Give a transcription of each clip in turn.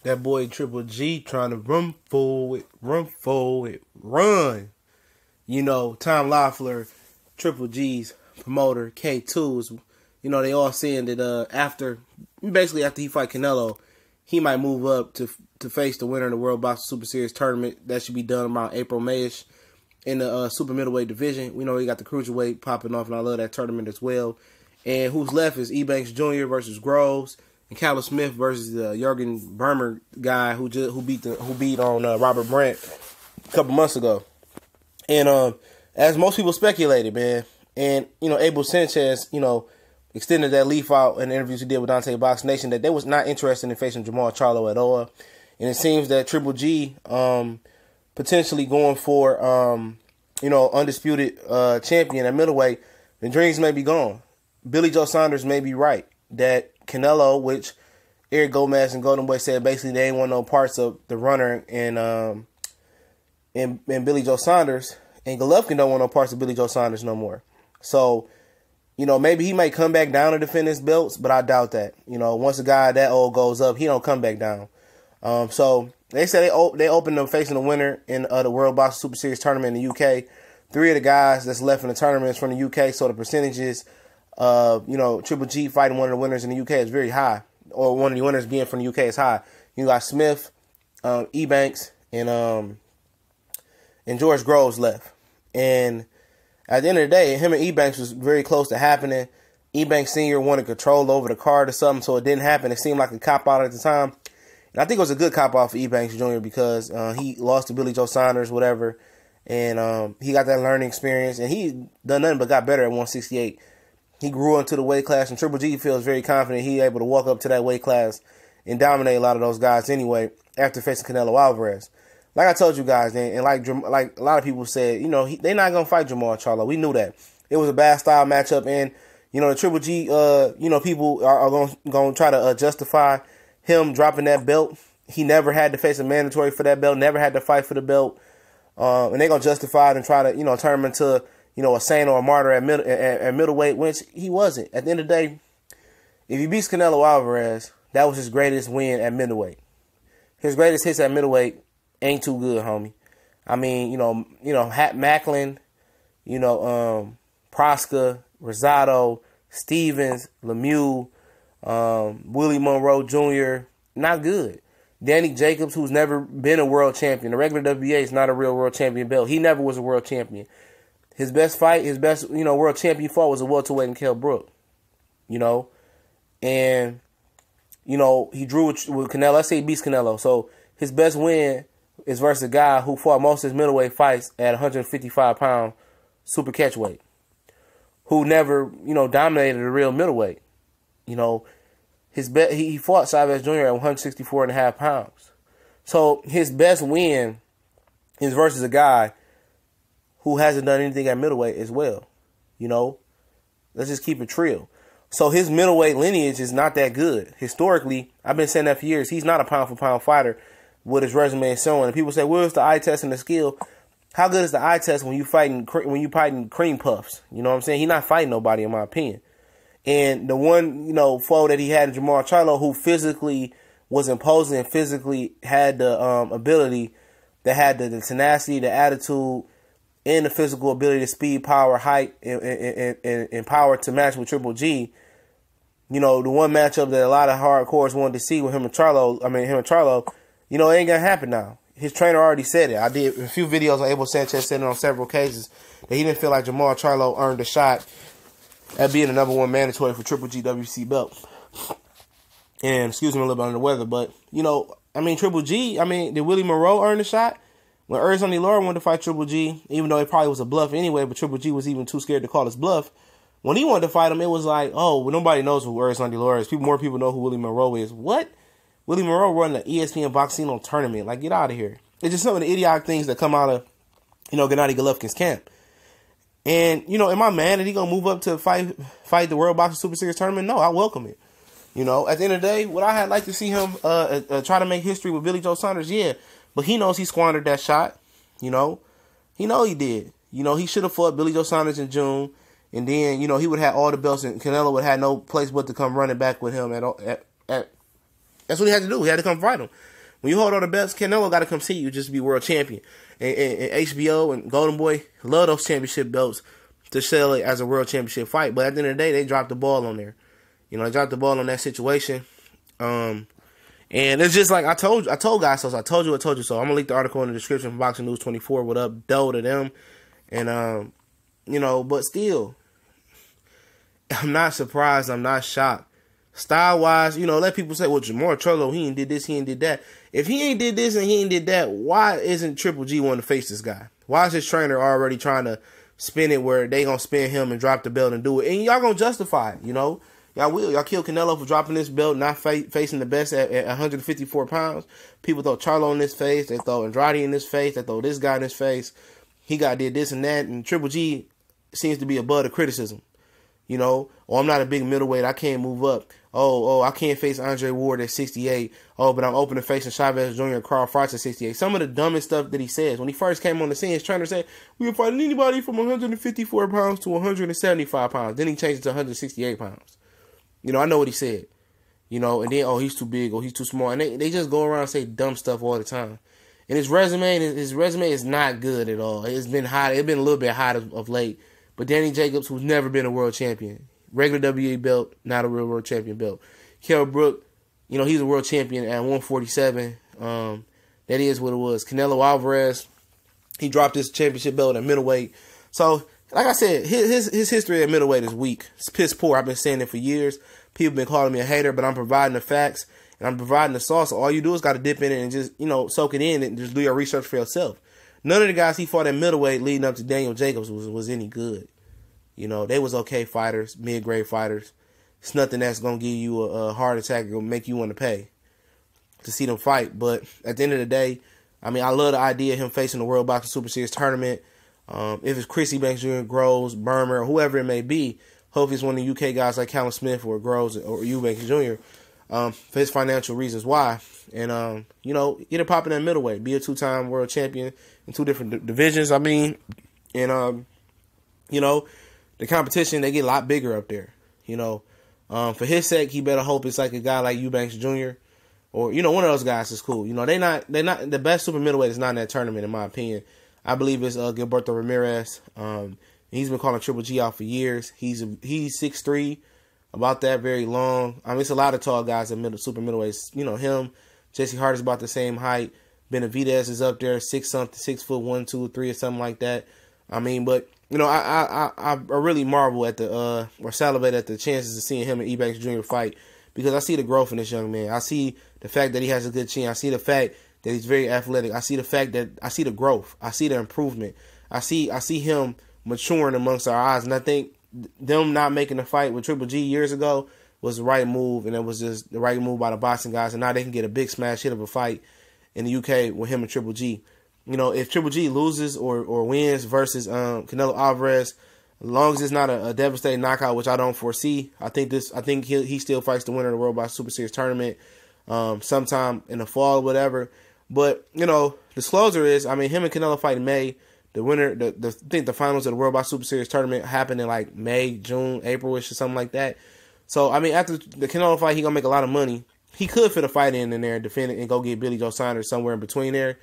That boy Triple G trying to run forward, run. You know, Tom Loeffler, Triple G's promoter, K2 is, you know, they all saying that after he fight Canelo, he might move up to face the winner of the World Boxing Super Series tournament. That should be done around April, Mayish in the super middleweight division. We know he got the cruiserweight popping off, and I love that tournament as well. And who's left is Ebanks Jr. versus Groves, and Callum Smith versus the Jurgen Bermer guy who beat on Robert Brandt a couple months ago. And as most people speculated, man, and you know, Abel Sanchez, you know, extended that leaf out in the interviews he did with Dante Box Nation that they was not interested in facing Jermall Charlo at all. And it seems that Triple G potentially going for you know, undisputed champion at middleweight. The dreams may be gone. Billy Joe Saunders may be right that Canelo, which Eric Gomez and Golden Boy said basically they ain't want no parts of the runner and Billy Joe Saunders, and Golovkin don't want no parts of Billy Joe Saunders no more. So, you know, maybe he might come back down to defend his belts, but I doubt that. You know, once a guy that old goes up, he don't come back down. So they said they opened them facing the winner in the World Boxing Super Series tournament in the UK. 3 of the guys that's left in the tournament is from the UK, so the percentages of, you know, Triple G fighting one of the winners in the UK is very high, or one of the winners being from the UK is high. You got Smith, Ebanks, and George Groves left. And at the end of the day, him and Ebanks was very close to happening. Ebanks Sr. wanted control over the card or something, so it didn't happen. It seemed like a cop-out at the time. And I think it was a good cop-out for Ebanks Jr. because he lost to Billy Joe Saunders, whatever, and he got that learning experience, and he done nothing but got better at 168. He grew into the weight class, and Triple G feels very confident he able to walk up to that weight class and dominate a lot of those guys anyway after facing Canelo Alvarez. Like I told you guys, and like a lot of people said, you know, they're not going to fight Jermall Charlo. We knew that. It was a bad style matchup, and, you know, the Triple G, you know, people are going to try to justify him dropping that belt. He never had to face a mandatory for that belt, never had to fight for the belt, and they're going to justify it and try to, you know, turn him into, you know, a saint or a martyr at middleweight, which he wasn't. At the end of the day, if he beats Canelo Alvarez, that was his greatest win at middleweight. His greatest hits at middleweight ain't too good, homie. I mean, you know, Macklin, you know, Proska, Rosado, Stevens, Lemieux, Willie Monroe Jr., not good. Danny Jacobs, who's never been a world champion. The regular WBA is not a real world champion belt. He never was a world champion. His best fight, you know, world champion fought was a welterweight in Kell Brook, you know. And, you know, he drew with Canelo. Let's say he beats Canelo. So his best win is versus a guy who fought most of his middleweight fights at 155-pound super catchweight, who never, you know, dominated a real middleweight. You know, he fought Chavez Jr. at 164.5 pounds. So his best win is versus a guy who hasn't done anything at middleweight as well. You know, let's just keep it real. So his middleweight lineage is not that good. Historically, I've been saying that for years. He's not a pound-for-pound fighter with his resume showing. And people say, where's the eye test and the skill? How good is the eye test when you fighting cream puffs? You know what I'm saying? He's not fighting nobody, in my opinion. And the one, you know, foe that he had in Jermall Charlo, who physically was imposing and physically had the ability, that had the tenacity, the attitude, and the physical ability, the speed, power, height, and power to match with Triple G. You know, the one matchup that a lot of hardcores wanted to see with him and Charlo, you know, it ain't gonna happen now. His trainer already said it. I did a few videos on Abel Sanchez said it on several cases that he didn't feel like Jermall Charlo earned a shot at being the #1 mandatory for Triple G WC belt. And excuse me, a little bit under the weather, but you know, I mean, Triple G. I mean, did Willie Monroe earn a shot when Erzoni Laura wanted to fight Triple G? Even though it probably was a bluff anyway, but Triple G was even too scared to call his bluff. When he wanted to fight him, it was like, oh, well, nobody knows who Erzoni Laura is. More people know who Willie Monroe is. What? Willie Monroe run the ESPN Boxino tournament. Like, get out of here. It's just some of the idiotic things that come out of, you know, Gennady Golovkin's camp. And, you know, am I mad that he going to move up to fight the World Boxing Super Series tournament? No, I welcome it. You know, at the end of the day, would I had like to see him try to make history with Billy Joe Saunders? Yeah. But he knows he squandered that shot. You know, he did. You know, he should have fought Billy Joe Saunders in June. And then, you know, he would have had all the belts, and Canelo would have no place but to come running back with him at That's what he had to do. He had to come fight him. When you hold all the belts, Canelo got to come see you just to be world champion. And HBO and Golden Boy love those championship belts to sell it as a world championship fight. But at the end of the day, they dropped the ball on there. They dropped the ball on that situation. And it's just like I told guys so. I told you so. I'm going to link the article in the description from Boxing News 24. What up, dough to them. And, but still, I'm not surprised. I'm not shocked. Style-wise, let people say, well, Jermall Charlo, he ain't did this, he ain't did that. If he ain't did this and he ain't did that, why isn't Triple G wanting to face this guy? Why is his trainer already trying to spin it where they going to spin him and drop the belt and do it? And y'all going to justify it, Y'all will. Y'all kill Canelo for dropping this belt, not facing the best at 154 pounds. People throw Charlo in his face. They throw Andrade in his face. They throw this guy in his face. He did this and that. And Triple G seems to be above the criticism. I'm not a big middleweight. I can't move up. I can't face Andre Ward at 68. But I'm open to facing Chavez Jr. and Carl Frost at 68. Some of the dumbest stuff that he says. When he first came on the scene, his trainer said, we can fight anybody from 154 pounds to 175 pounds. Then he changed it to 168 pounds. I know what he said. And then, he's too big or he's too small. And they just go around and say dumb stuff all the time. And his resume is not good at all. It's been hot. It's been a little bit hot of late. But Danny Jacobs, who's never been a world champion. Regular WBA belt, not a real world champion belt. Kell Brook, he's a world champion at 147. That is what it was. Canelo Alvarez, he dropped his championship belt at middleweight. So, like I said, his history at middleweight is weak. It's piss poor. I've been saying it for years. People have been calling me a hater, but I'm providing the facts and I'm providing the sauce. So all you do is got to dip in it and just, soak it in and just do your research for yourself. None of the guys he fought at middleweight leading up to Daniel Jacobs was any good. They was okay fighters, mid-grade fighters. It's nothing that's going to give you a heart attack or make you want to pay to see them fight. But at the end of the day, I love the idea of him facing the World Boxing Super Series tournament. If it's Chris Eubanks Jr., Groves, Burmer, or whoever it may be, hopefully it's one of the UK guys like Callum Smith or Groves or Eubanks Jr. For his financial reasons why. And, get it popping at middleweight. Be a two-time world champion in two different divisions, the competition, they get a lot bigger up there, For his sake, he better hope it's like a guy like Eubanks Jr. or, one of those guys is cool. They're not the best super middleweight is not in that tournament, in my opinion. I believe it's Gilberto Ramirez. He's been calling Triple G out for years. He's 6'3", about that, very long. It's a lot of tall guys at super middleweights. Him, Jesse Hart is about the same height. Benavidez is up there, 6 foot 1, 2, 3, or something like that. But I really marvel at or salivate at the chances of seeing him and Eubanks Jr. fight because I see the growth in this young man. I see the fact that he has a good chin. I see the fact that he's very athletic. I see the fact that I see the growth. I see the improvement. I see him maturing amongst our eyes. And I think them not making the fight with Triple G years ago was the right move, and it was just the right move by the boxing guys. And now they can get a big smash hit of a fight in the UK with him and Triple G. If Triple G loses or wins versus Canelo Alvarez, as long as it's not a devastating knockout, which I don't foresee, I think he still fights the winner of the World Boxing Super Series tournament sometime in the fall or whatever. But disclosure is, him and Canelo fight in May. The winner, I think the finals of the World Boxing Super Series tournament happened in like May, June, April-ish or something like that. So after the Canelo fight, he gonna make a lot of money. He could fit a fight in there and defend it and go get Billy Joe Saunders somewhere in between there.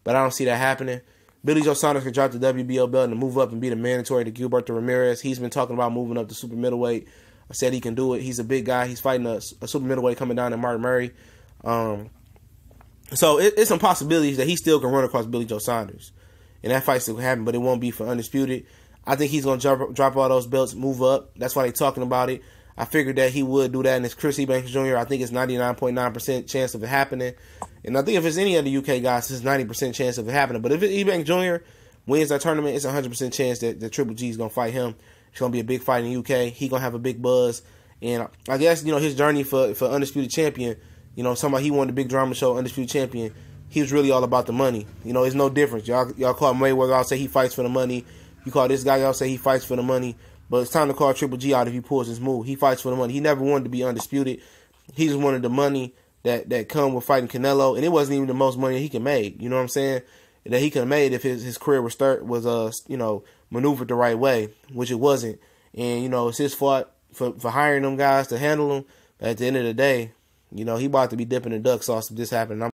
But I don't see that happening. Billy Joe Saunders can drop the WBO belt and move up and be the mandatory to Gilberto Ramirez. He's been talking about moving up to super middleweight. I said he can do it. He's a big guy. He's fighting a super middleweight coming down to Martin Murray. So it's some possibilities that he still can run across Billy Joe Saunders. And that fight still can happen, but it won't be for undisputed. I think he's going to drop all those belts, move up. That's why they're talking about it. I figured that he would do that, and it's Chris Eubanks Jr. I think it's 99.9% chance of it happening. And I think if it's any of the UK guys, it's 90% chance of it happening. But if it's Eubanks Jr. wins that tournament, it's 100% chance that Triple G is going to fight him. It's going to be a big fight in the UK. He's going to have a big buzz. And I guess, his journey for Undisputed Champion, somebody he won the big drama show, Undisputed Champion, he was really all about the money. It's no difference. Y'all call Mayweather, I'll say he fights for the money. You call this guy, y'all say he fights for the money. But it's time to call Triple G out if he pulls his move. He fights for the money. He never wanted to be undisputed. He just wanted the money that come with fighting Canelo. And it wasn't even the most money he could make. You know what I'm saying? That he could have made if his career was maneuvered the right way, which it wasn't. And, it's his fault for hiring them guys to handle him. But at the end of the day, he about to be dipping in duck sauce if this happened.